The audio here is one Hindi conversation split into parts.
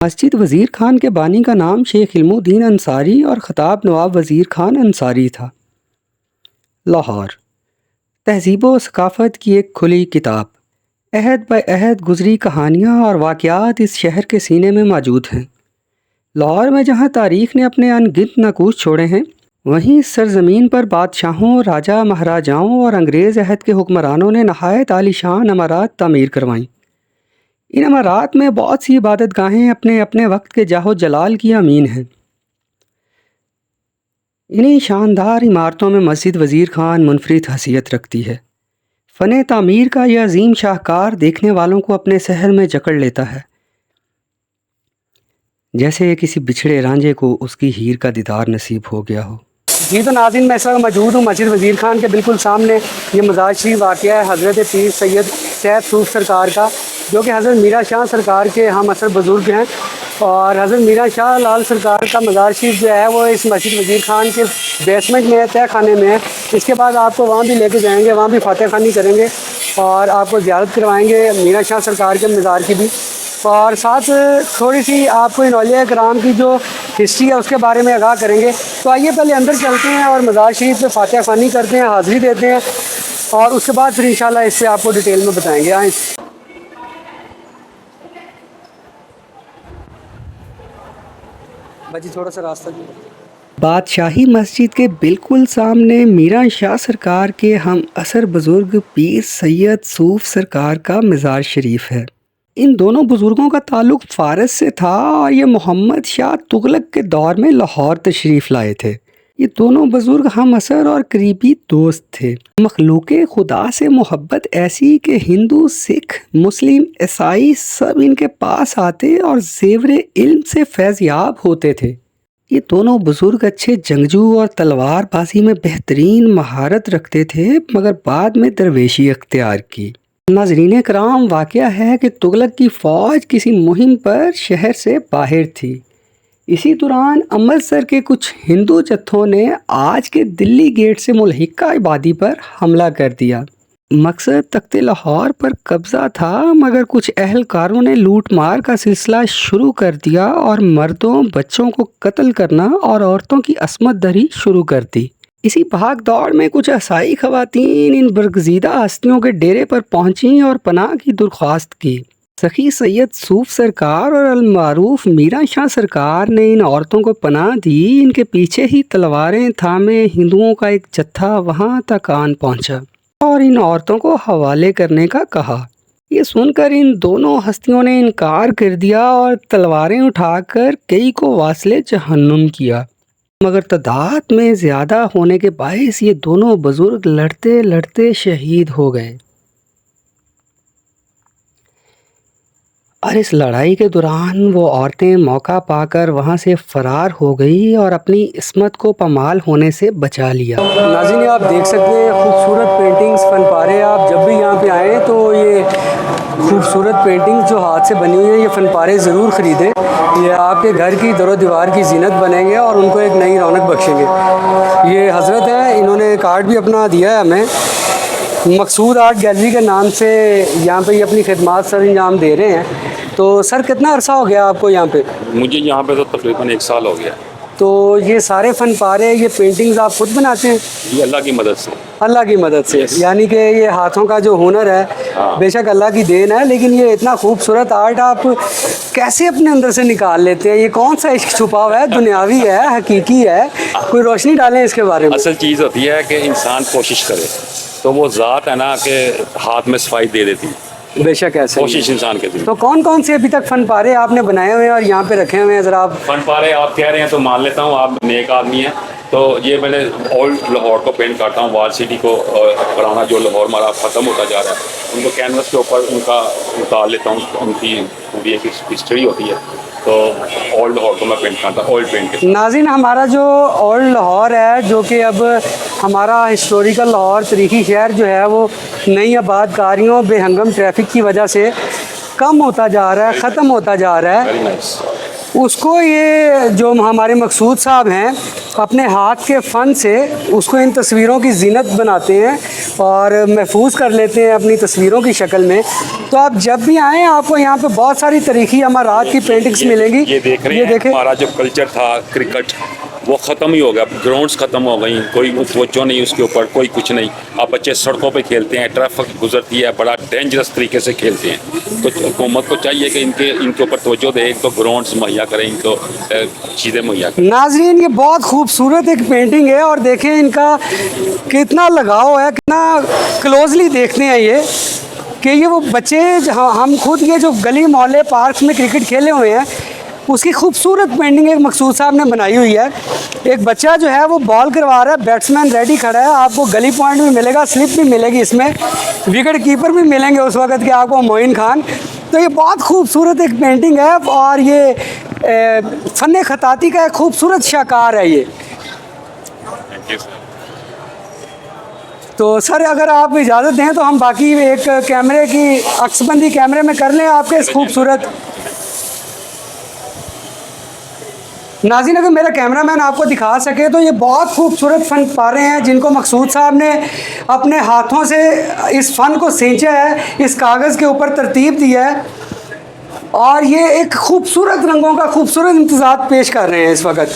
मस्जिद वज़ीर खान के बानी का नाम शेख इल्मुद्दीन अंसारी और ख़ताब नवाब वज़ीर खान अंसारी था। लाहौर तहज़ीब व सकाफ़त की एक खुली किताब। अहद ब अहद गुज़री कहानियाँ और वाक़यात इस शहर के सीने में मौजूद हैं। लाहौर में जहाँ तारीख़ ने अपने अनगिनत नकूश छोड़े हैं, वहीं इस सरज़मीन पर बादशाहों, राजा महाराजाओं और अंग्रेज़ अहद के हुक्मरानों ने नहायत आलीशान अमारात तामीर करवाईं। इन अमारात में बहुत सी इबादत गाहें अपने अपने वक्त के जाहो जलाल की अमीन हैं। इन्हीं शानदार इमारतों में मस्जिद वज़ीर खान मुनफरिद हैसियत रखती है। फ़न तामीर का यह अजीम शाहकार देखने वालों को अपने शहर में जकड़ लेता है, जैसे किसी बिछड़े रांझे को उसकी हीर का दीदार नसीब हो गया हो। जी तो नाज़रीन, मैं इस वक्त मौजूद हूँ मस्जिद वज़ीर खान के बिल्कुल सामने। ये मज़ार शरीफ वाक़या है हज़रत पीर सैयद सैयद सूफ़ सरकार का, जो कि हज़रत मीरा शाह सरकार के हम असर बुज़ुर्ग हैं। और हज़रत मीरा शाह लाल सरकार का मज़ार शरीफ जो है वो इस मस्जिद वज़ीर खान के बेसमेंट में है, तह खाने में है। इसके बाद आपको वहाँ भी लेके जाएंगे, वहाँ भी फातह खानी करेंगे और आपको ज़ियारत करवाएंगे मीरा शाह सरकार के मज़ार की भी, और साथ थोड़ी सी आपको इन औलिया कराम की जो हिस्ट्री है उसके बारे में आगाह करेंगे। तो आइए पहले अंदर चलते हैं और मज़ार शरीफ पे फातह खानी करते हैं, हाज़िरी देते हैं, और उसके बाद फिर इंशाल्लाह इससे आपको डिटेल में बताएंगे। आए बाजी, थोड़ा सा रास्ता दीजिए। बादशाही मस्जिद के बिल्कुल सामने मीरा शाह सरकार के हम असर बुज़ुर्ग पीर सैयद सूफ़ सरकार का मज़ार शरीफ है। इन दोनों बुज़ुर्गों का ताल्लुक़ फ़ारस से था और ये मोहम्मद शाह तुगलक के दौर में लाहौर तशरीफ़ लाए थे। ये दोनों बुज़ुर्ग हम असर और करीबी दोस्त थे। मखलूक़े खुदा से मोहब्बत ऐसी कि हिंदू, सिख, मुस्लिम, ईसाई सब इनके पास आते और ज़ेवरे इल्म से फैज़याब होते थे। ये दोनों बुज़ुर्ग अच्छे जंगजू और तलवारबाजी में बेहतरीन महारत रखते थे, मगर बाद में दरवेशी अख्तियार की। नाज़रीन कराम, वाक़या है कि तुगलक की फ़ौज किसी मुहिम पर शहर से बाहर थी। इसी दौरान अमृतसर के कुछ हिंदू जत्थों ने आज के दिल्ली गेट से मुल्हिका आबादी पर हमला कर दिया। मकसद तख्ते लाहौर पर कब्ज़ा था, मगर कुछ अहलकारों ने लूट मार का सिलसिला शुरू कर दिया और मर्दों बच्चों को कत्ल करना और औरतों की असमत दरी शुरू कर दी। इसी भाग दौड़ में कुछ ईसाई ख़वातीन इन बरगज़ीदा हस्तियों के डेरे पर पहुंची और पनाह की दरख्वास्त की। सखी सैयद सूफ़ सरकार और अलमारूफ मीरा शाह सरकार ने इन औरतों को पनाह दी। इनके पीछे ही तलवारें थामे हिंदुओं का एक जत्था वहां तक आन पहुंचा और इन औरतों को हवाले करने का कहा। ये सुनकर इन दोनों हस्तियों ने इनकार कर दिया और तलवारें उठाकर कई को वास्ले जहन्नुम किया, मगर तादाद में ज़्यादा होने के बायस ये दोनों बुज़ुर्ग लड़ते लड़ते शहीद हो गए। और इस लड़ाई के दौरान वो औरतें मौका पाकर वहाँ से फ़रार हो गई और अपनी इस्मत को पमाल होने से बचा लिया। नाज़रीन, आप देख सकते हैं खूबसूरत पेंटिंग्स, फनपारे। आप जब भी यहाँ पे आएँ तो ये खूबसूरत पेंटिंग्स जो हाथ से बनी हुई हैं, ये फनपारे ज़रूर ख़रीदें। ये आपके घर की दरो दीवार की जीनत बनेंगे और उनको एक नई रौनक बख्शेंगे। ये हज़रत है, इन्होंने कार्ड भी अपना दिया है हमें, मकसूद आर्ट गैलरी के नाम से यहाँ पे ये अपनी खिदमत सर अंजाम दे रहे हैं। तो सर, कितना अरसा हो गया आपको यहाँ पे? मुझे यहाँ पे तो तकरीबन 1 साल हो गया। तो ये सारे फन पारे, ये पेंटिंग्स आप खुद बनाते हैं? ये अल्लाह की मदद से। अल्लाह की मदद से। यानी कि ये हाथों का जो हुनर है, हाँ। बेशक अल्लाह की देन है, लेकिन ये इतना खूबसूरत आर्ट आप कैसे अपने अंदर से निकाल लेते हैं? ये कौन सा इश्क छुपा हुआ है? दुनियावी है, हकीकी है? कोई रोशनी डालें इसके बारे में। असल चीज़ होती है कि इंसान कोशिश करे तो वो ज़ात है ना कि हाथ में सफाई दे देती है। बेशक ऐसे कोशिश इंसान के दिन। तो कौन कौन से अभी तक फन पारे आपने बनाए हुए हैं और यहाँ पे रखे हुए हैं? ज़रा आप फन पारे आप कह रहे हैं तो मान लेता हूँ, आप नेक आदमी हैं। तो ये मैंने ओल्ड लाहौर को पेंट करता हूँ, वाल सिटी को, पुराना जो लाहौर हमारा ख़त्म होता जा रहा है उनको कैनवस के ऊपर उनका उतार लेता हूँ। उनकी पूरी एक हिस्ट्री होती है, तो ओल्ड लाहौर को मैं पेंट करता हूँ, ओल्ड पेंट के। नाज़रीन, हमारा जो ओल्ड लाहौर है, जो कि अब हमारा हिस्टोरिकल लाहौर तारीखी शहर जो है वो नई आबादकारियों, बेहंगम ट्रैफिक की वजह से कम होता जा रहा है, ख़त्म होता जा रहा है। Very nice. उसको ये जो हमारे मकसूद साहब हैं, अपने हाथ के फ़न से उसको इन तस्वीरों की जीनत बनाते हैं और महफूज कर लेते हैं अपनी तस्वीरों की शक्ल में। तो आप जब भी आएँ आपको यहाँ पे बहुत सारी तरीक़ी अमारात की पेंटिंग्स मिलेंगी। ये देख रहे ये हैं, देखें। हमारा जो कल्चर था क्रिकेट वो ख़त्म ही हो गया, ग्राउंड्स ख़त्म हो गई, कोई तवज्जो नहीं उसके ऊपर, कोई कुछ नहीं। अब बच्चे सड़कों पे खेलते हैं, ट्रैफिक गुजरती है, बड़ा डेंजरस तरीके से खेलते हैं। तो हुकूमत को चाहिए कि इनके ऊपर तवज्जो दे, तो ग्राउंड्स मुहैया करें, इनको चीज़ें मुहैया करें। नाज़रीन, ये बहुत खूबसूरत एक पेंटिंग है और देखें इनका कितना लगाव है, कितना क्लोजली देखते हैं ये कि ये वो बच्चे हम खुद ये जो गली मोहल्ले पार्क में क्रिकेट खेले हुए हैं उसकी खूबसूरत पेंटिंग एक मकसूद साहब ने बनाई हुई है। एक बच्चा जो है वो बॉल करवा रहा है, बैट्समैन रेडी खड़ा है, आपको गली पॉइंट भी मिलेगा, स्लिप भी मिलेगी, इसमें विकेट कीपर भी मिलेंगे उस वक्त के आपको, मोइन खान। तो ये बहुत खूबसूरत एक पेंटिंग है और ये फ़न ख़ताती का एक खूबसूरत शाकार है ये। तो सर अगर आप इजाज़त दें तो हम बाकी एक कैमरे की अक्सबंदी कैमरे में कर लें आपके इस खूबसूरत। नाज़रीन, अगर मेरा कैमरामैन आपको दिखा सके तो ये बहुत खूबसूरत फ़न पारे हैं जिनको मकसूद साहब ने अपने हाथों से इस फ़न को सींचा है, इस कागज़ के ऊपर तरतीब दी है और ये एक खूबसूरत रंगों का खूबसूरत इम्तिज़ाज पेश कर रहे हैं इस वक्त।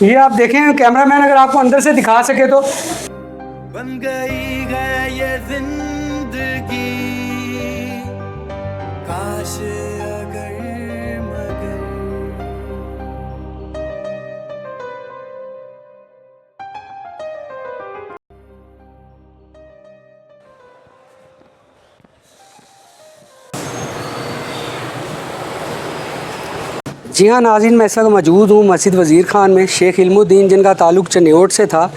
ये आप देखें कैमरामैन अगर आपको अंदर से दिखा सके तो। बन गई है ये जिंदगी काश अगर मगर। जी हाँ नाज़रीन, मैं इस वक्त मौजूद हूँ मस्जिद वज़ीर ख़ान में। शेख इल्मुद्दीन जिनका ताल्लुक़ चनियोट से था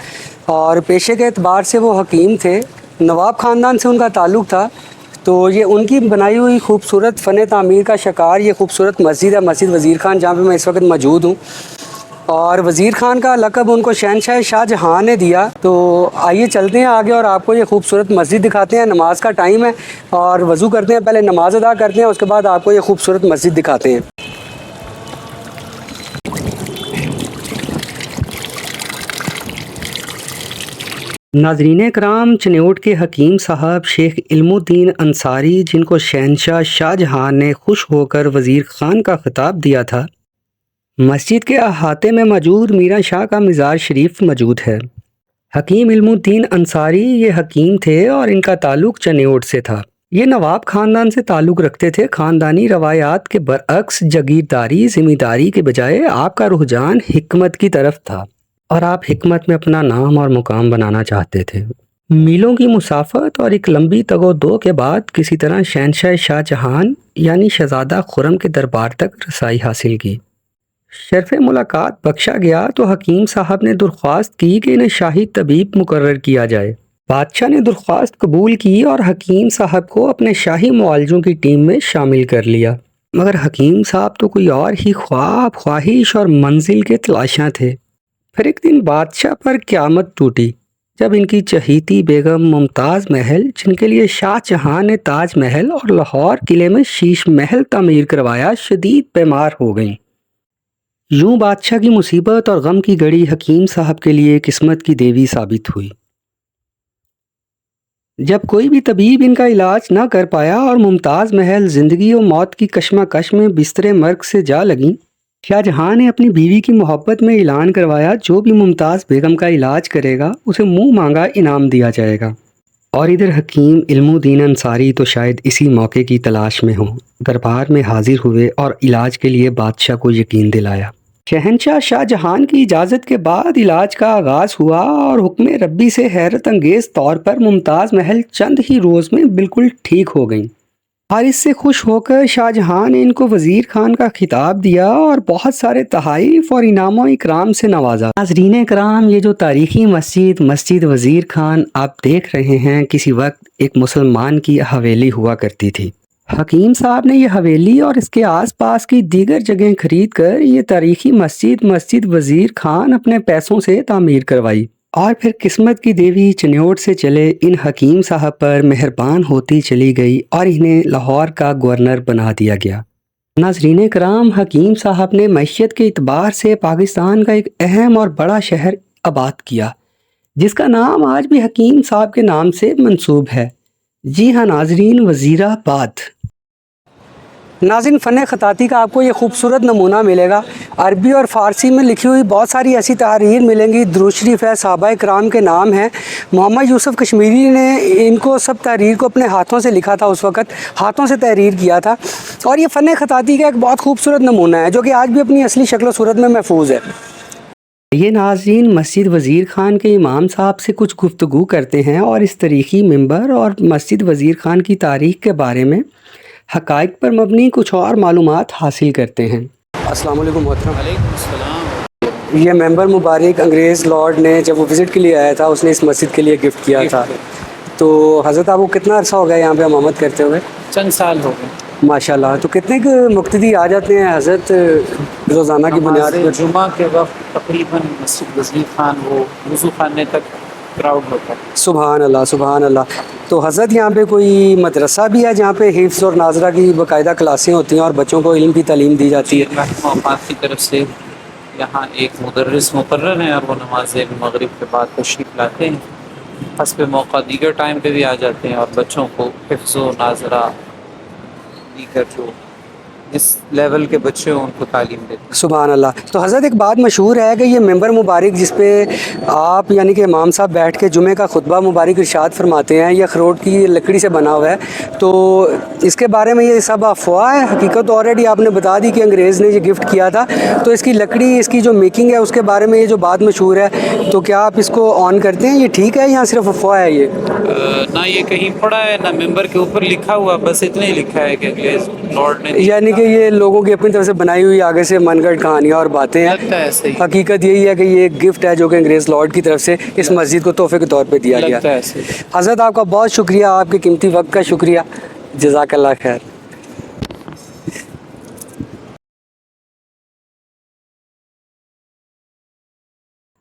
और पेशे के एतबार से वो हकीम थे, नवाब ख़ानदान से उनका ताल्लुक़ था। तो ये उनकी बनाई हुई खूबसूरत फ़न तामीर का शिकार ये खूबसूरत मस्जिद है, मस्जिद वज़ीर ख़ान, जहाँ पे मैं इस वक्त मौजूद हूँ। और वज़ीर ख़ान का लक़ब उनको शहनशाह शाहजहाँ ने दिया। तो आइए चलते हैं आगे और आपको ये खूबसूरत मस्जिद दिखाते हैं। नमाज़ का टाइम है और वज़ू करते हैं, पहले नमाज़ अदा करते हैं, उसके बाद आपको ये खूबसूरत मस्जिद दिखाते हैं। नाज़रीन कराम, चनियोट के हकीम साहब शेख इल्मुद्दीन अंसारी, जिनको शहनशाह शाहजहाँ ने खुश होकर वज़ीर ख़ान का ख़िताब दिया था, मस्जिद के अहाते में मौजूद मीरा शाह का मज़ार शरीफ मौजूद है। हकीम इल्मुद्दीन अंसारी ये हकीम थे और इनका ताल्लुक़ चनियोट से था। ये नवाब ख़ानदान से ताल्लुक़ रखते थे। ख़ानदानी रवायात के बरअक्स जागीरदारी ज़िम्मेदारी के बजाय आपका रुझान हिकमत की तरफ था और आप हिकमत में अपना नाम और मुकाम बनाना चाहते थे। मीलों की मुसाफत और एक लंबी तगो-दो के बाद किसी तरह शहनशाह शाहजहाँ यानी शहज़ादा खुर्रम के दरबार तक रसाई हासिल की। शर्फ़ मुलाकात बख्शा गया तो हकीम साहब ने दरख्वास्त की कि इन्हें शाही तबीब मुकर्रर किया जाए। बादशाह ने दरख्वास्त कबूल की और हकीम साहब को अपने शाही मुआलजों की टीम में शामिल कर लिया। मगर हकीम साहब तो कोई और ही ख्वाब, ख्वाहिश और मंजिल के तलाशा थे। फिर एक दिन बादशाह पर क़यामत टूटी जब इनकी चहीती बेगम मुमताज़ महल, जिनके लिए शाहजहाँ ने ताज महल और लाहौर किले में शीश महल तामीर करवाया, शदीद बीमार हो गईं। यूं बादशाह की मुसीबत और गम की घड़ी हकीम साहब के लिए किस्मत की देवी साबित हुई। जब कोई भी तबीब इनका इलाज ना कर पाया और मुमताज़ महल ज़िंदगी और मौत की कशमकश में बिस्तरे मर्ग से जा लगीं, शाहजहाँ ने अपनी बीवी की मोहब्बत में ऐलान करवाया, जो भी मुमताज़ बेगम का इलाज करेगा उसे मुंह मांगा इनाम दिया जाएगा। और इधर हकीम इल्मुद्दीन अंसारी तो शायद इसी मौके की तलाश में हों, दरबार में हाजिर हुए और इलाज के लिए बादशाह को यकीन दिलाया। शहनशाह शाहजहाँ की इजाज़त के बाद इलाज का आगाज़ हुआ और हुक्म रब्बी से हैरत अंगेज़ तौर पर मुमताज़ महल चंद ही रोज़ में बिल्कुल ठीक हो गईं। और इससे खुश होकर शाहजहाँ ने इनको वज़ीर ख़ान का खिताब दिया और बहुत सारे तहाइफ और इनामों इकराम से नवाजा। नाज़रीन कराम, ये जो तारीख़ी मस्जिद मस्जिद वज़ीर ख़ान आप देख रहे हैं, किसी वक्त एक मुसलमान की हवेली हुआ करती थी। हकीम साहब ने यह हवेली और इसके आसपास की दीगर जगह खरीद कर ये तारीख़ी मस्जिद मस्जिद वज़ीर ख़ान अपने पैसों से तामीर करवाई और फिर किस्मत की देवी चनियोट से चले इन हकीम साहब पर मेहरबान होती चली गई और इन्हें लाहौर का गवर्नर बना दिया गया। नाज़रीन कराम, हकीम साहब ने मैशियत के इतबार से पाकिस्तान का एक अहम और बड़ा शहर आबाद किया, जिसका नाम आज भी हकीम साहब के नाम से मंसूब है। जी हाँ नाजरीन, वज़ीराबाद। नाज़रीन, फ़न ख़ताती का आपको ये खूबसूरत नमूना मिलेगा। अरबी और फ़ारसी में लिखी हुई बहुत सारी ऐसी तहरीर मिलेंगी। दुरूद शरीफ है, सहाबा किराम के नाम हैं। मोहम्मद यूसुफ़ कश्मीरी ने इनको सब तहरीर को अपने हाथों से लिखा था, उस वक़्त हाथों से तहरीर किया था। और ये फ़न ख़ताती का एक बहुत खूबसूरत नमूना है जो कि आज भी अपनी असली शक्ल सूरत में महफूज है। ये नाज़रीन, मस्जिद वज़ीर ख़ान के इमाम साहब से कुछ गुफ्तगू करते हैं और इस तारीख़ी मिंबर और मस्जिद वज़ीर ख़ान की तारीख़ के बारे में हक़ाइक़ पर मबनी कुछ और मालूमात हासिल करते हैं। अस्सलाम वालेकुम मोहतरम। वालेकुम अस्सलाम। ये मेंबर मुबारक अंग्रेज़ लॉर्ड ने जब वो विज़िट के लिए आया था, उसने इस मस्जिद के लिए गिफ्ट किया था। तो हज़रत आपको कितना अरसा हो गया यहाँ पे इमामत करते हुए? चंद साल हो गए। माशाल्लाह। तो कितने मुक्तदी आ जाते हैं हज़रत रोज़ाना की बुनियाद नमाज़े पर? जुमा के वक्त तकरीबन मस्जिद वज़ीर ख़ान वो वज़ू खाने तक क्राउड होता है। सुभान अल्लाह, सुभान अल्लाह। तो हज़रत यहाँ पे कोई मदरसा भी है जहाँ पे हिफ्ज़ और नाज़रा की बाकायदा क्लासें होती हैं और बच्चों को इल्म की तालीम दी जाती है? अल्लाह की तरफ से यहाँ एक मुदर्रिस मुकर्रर हैं और वो नमाज़ मगरिब के बाद तशरीफ़ लाते हैं। हस्ब मौका दीगर टाइम पे भी आ जाते हैं और बच्चों को हिफ्ज़ व नाज़रा दीगर जो इस लेवल के बच्चे हों उनको तालीम देते हैं। सुभान अल्लाह। तो हज़रत एक बात मशहूर है कि ये मेंबर मुबारक जिस पे आप यानी कि इमाम साहब बैठ के जुमे का खुतबा मुबारक इरशाद फरमाते हैं, ये अखरोट की लकड़ी से बना हुआ है। तो इसके बारे में ये सब अफवाह है? हकीकत ऑलरेडी आपने बता दी कि अंग्रेज़ ने ये गिफ्ट किया था। तो इसकी लकड़ी, इसकी जो मेकिंग है उसके बारे में ये जो बात मशहूर है, तो क्या आप इसको ऑन करते हैं? ये ठीक है या सिर्फ अफवाह है ये? ना ये कहीं पढ़ा है ना मेंबर के ऊपर लिखा हुआ, बस इतना ही लिखा है कि अंग्रेज लॉर्ड ने यानी कि ये लोगों की अपनी तरफ से बनाई हुई आगे से मनगढ़ कहानियाँ और बातें हैं। लगता है सही। हकीकत यही है कि ये एक गिफ्ट है जो कि अंग्रेज़ लॉर्ड की तरफ से इस मस्जिद को तोहफे के तौर पे दिया गया। लगता है सही। हज़रत आपका बहुत शुक्रिया, आपके कीमती वक्त का शुक्रिया। जज़ाकल्लाह खैर।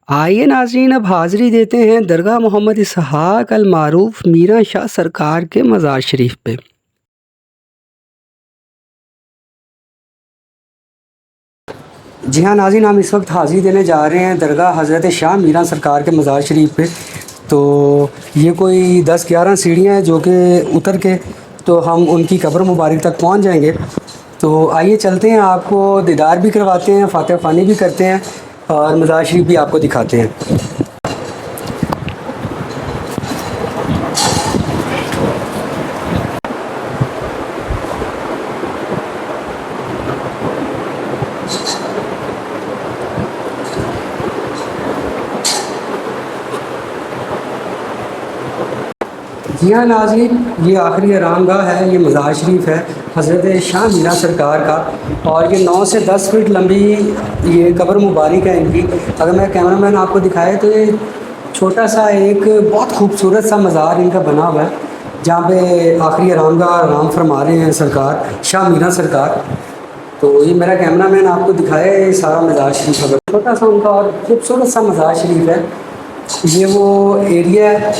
आइए नाज़रीन, अब हाज़िरी देते हैं दरगाह मोहम्मद इसहाक़ अल मारूफ़ मीरां शाह सरकार के मज़ार शरीफ पे। जी हाँ नाज़रीन, हम इस वक्त हाज़िरी देने जा रहे हैं दरगाह हज़रत शाह मीरां सरकार के मज़ार शरीफ पे। तो ये कोई 10-11 सीढ़ियाँ हैं जो कि उतर के तो हम उनकी कब्र मुबारक तक पहुँच जाएंगे। तो आइए चलते हैं, आपको दीदार भी करवाते हैं, फ़ातिहा ख़्वानी भी करते हैं और मज़ार शरीफ भी आपको दिखाते हैं। जी हाँ नाज़रीन, ये आखिरी आरामगाह है, ये मज़ार शरीफ है हज़रत शाह मीरां सरकार का। और ये 9 से 10 फीट लंबी ये कब्र मुबारक है इनकी। अगर मैं कैमरामैन आपको दिखाए तो ये छोटा सा एक बहुत खूबसूरत सा मज़ार इनका बना हुआ है जहाँ पे आखिरी आरामगाह आराम फरमा रहे हैं सरकार शाह मीरां सरकार। तो ये मेरा कैमरामैन आपको दिखाए ये सारा मज़ार शरीफ है, छोटा सा उनका और खूबसूरत सा मज़ार शरीफ है। ये वो एरिया है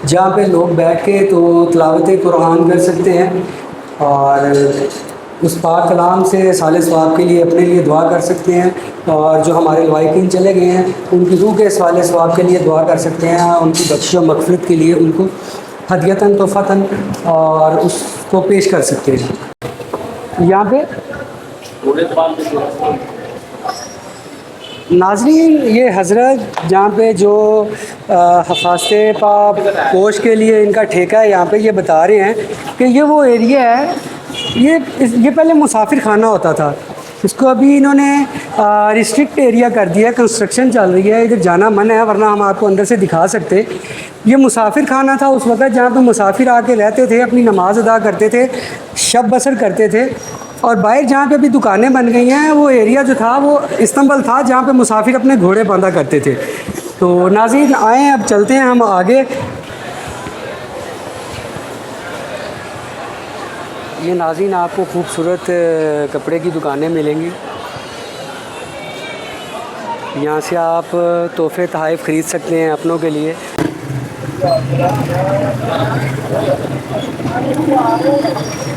जहाँ पे लोग बैठ के तो तिलावत कुरान कर सकते हैं और उस पाक कलाम से साले सवाब के लिए अपने लिए दुआ कर सकते हैं। और जो हमारे लवाकिन चले गए हैं उनकी रूह के साले सवाब के लिए दुआ कर सकते हैं, उनकी बख्शिश और मग़फ़िरत के लिए उनको हदियतन तोहफ़तन और उसको पेश कर सकते हैं। यहाँ पे नाज़रीन, ये हज़रत जहाँ पे जो हफाज़त पाक पोश के लिए इनका ठेका है, यहाँ पे ये बता रहे हैं कि ये वो एरिया है, ये पहले मुसाफिर खाना होता था। इसको अभी इन्होंने रिस्ट्रिक्ट एरिया कर दिया है, कंस्ट्रक्शन चल रही है, इधर जाना मना है, वरना हम आपको अंदर से दिखा सकते। ये मुसाफिर खाना था उस वक़्त जहाँ पे मुसाफिर आके रहते थे, अपनी नमाज अदा करते थे, शब बसर करते थे। और बाहर जहाँ पे अभी दुकानें बन गई हैं वो एरिया जो था वो इस्तांबुल था जहाँ पे मुसाफिर अपने घोड़े बांधा करते थे। तो नाज़रीन आएँ, अब चलते हैं हम आगे। ये नाज़रीन आपको खूबसूरत कपड़े की दुकानें मिलेंगी, यहाँ से आप तोहफ़े तोहफ़ ख़रीद सकते हैं अपनों के लिए।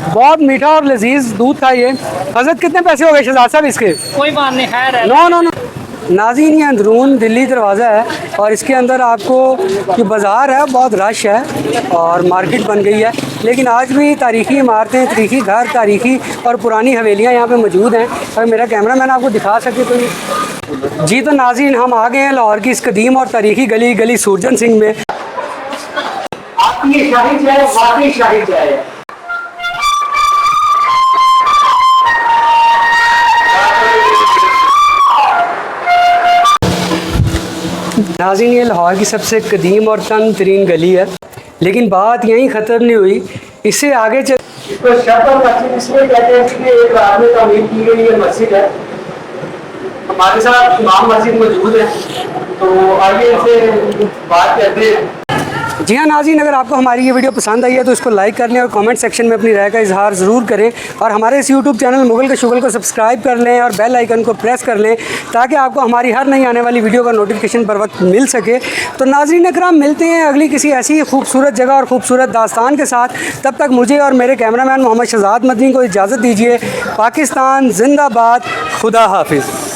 बहुत मीठा और लजीज दूध था ये। हज़रत कितने पैसे हो गए शहजाद साहब इसके? कोई बात नहीं, खैर है। नो नाज़रीन, ये अंदरून दिल्ली दरवाज़ा है और इसके अंदर आपको ये बाज़ार है, बहुत रश है और मार्केट बन गई है। लेकिन आज भी तारीख़ी इमारतें, तारीख़ी घर, तारीख़ी और पुरानी हवेलियाँ यहाँ पे मौजूद हैं। अगर मेरा कैमरामैन आपको दिखा सके तो जी। तो नाज़रीन, हम आ गए हैं लाहौर की इस कदीम और तारीख़ी गली सूरजन सिंह में। आपकी शाही चाय वाकई शाही चाय है। नाज़रीन, ये लाहौर की सबसे कदीम और तंग तरीन गली है, लेकिन बात यहीं ख़त्म नहीं हुई। इससे आगे चल इसको शफर मस्जिद इसलिए कहते हैं कि एक रात में तमीर की गई ये मस्जिद है। हमारे साथ इमाम मस्जिद मौजूद है, तो आइए इनसे बात करते हैं। जी हाँ नाज़रीन, अगर आपको हमारी ये वीडियो पसंद आई है तो इसको लाइक कर लें और कमेंट सेक्शन में अपनी राय का इजहार ज़रूर करें। और हमारे इस यूट्यूब चैनल मुगल का शुगल को सब्सक्राइब कर लें और बेल आइकन को प्रेस कर लें, ताकि आपको हमारी हर नई आने वाली वीडियो का नोटिफिकेशन बर वक्त मिल सके। तो नाज़रीन अकराम, मिलते हैं अगली किसी ऐसी खूबसूरत जगह और ख़ूबसूरत दास्तान के साथ। तब तक मुझे और मेरे कैमरामैन मोहम्मद शहजाद मदनी को इजाज़त दीजिए। पाकिस्तान जिंदाबाद, खुदा हाफिज़।